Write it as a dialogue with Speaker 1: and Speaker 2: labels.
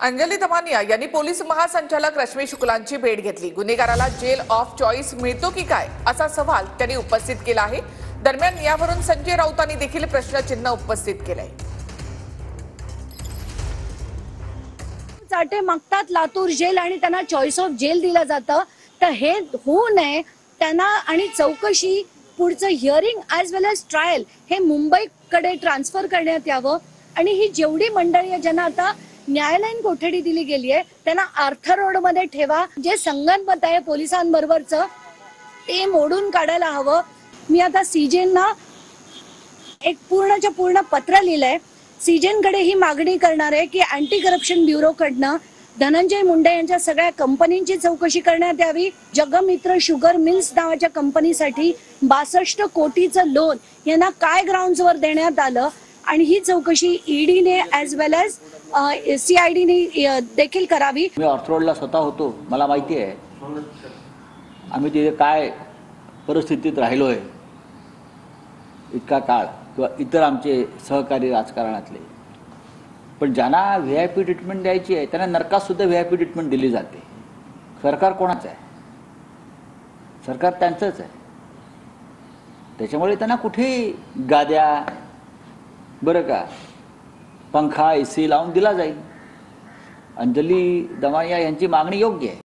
Speaker 1: अंजली दमानिया यांनी पोलीस महासंचालक रश्मी शुक्लांची भेट घेतली। गुन्हेगाराला जेल ऑफ चॉईस मिळतो की काय असा सवाल त्यांनी उपस्थित केला आहे। दरम्यान यावरून संजय राऊतांनी देखील प्रश्नचिन्ह उपस्थित केले।
Speaker 2: चाटे मागतात लातूर जेल आणि त्यांना चॉईस ऑफ जेल दिलं जातं, तर हे होऊ नये त्यांना आणि चौकशी पुढचं हिअरिंग ॲज वेल एज ट्रायल हे मुंबईकडे ट्रान्सफर करण्यात यावं आणि ही जेवढी मंडळी आहे ज्यांना आता न्यायालयीन कोठडी दिली गेली आहे त्यांना आर्थर रोड मध्ये ठेवा। जे संगनमत आहे पोलिसांबरोबरचं ते मोडून काढायला हवं। मी आता सीजेंना एक पूर्णच्या पूर्ण पत्र लिहिलंय। सीजेंकडे ही मागणी करणार आहे की अँटी करप्शन ब्युरो कडनं धनंजय मुंडे यांच्या सगळ्या कंपनींची चौकशी करण्यात यावी। जगमित्र शुगर मिल्स नावाच्या कंपनीसाठी 62 कोटीचं लोन यांना काय ग्राउंड्सवर देण्यात आलं आणि ही चौकशी ईडीने ॲज वेल एज सीआयडीने देखील करावी।
Speaker 3: मी ऑर्थरोडला स्वतः होतो, मला माहिती आहे आम्ही तिथे काय परिस्थितीत राहिलोय इतका काळ, किंवा इतर आमचे सहकारी राजकारणातले। पण ज्यांना व्हीआयपी ट्रीटमेंट द्यायची आहे त्यांना नरकात सुद्धा व्हीआयपी ट्रीटमेंट दिली जाते। सरकार कोणाचं आहे? सरकार त्यांचंच आहे। त्याच्यामुळे त्यांना कुठेही गाद्या बरं का पंखा एसी लावून दिला जाईल। अंजली दमानिया यांची मागणी योग्य आहे।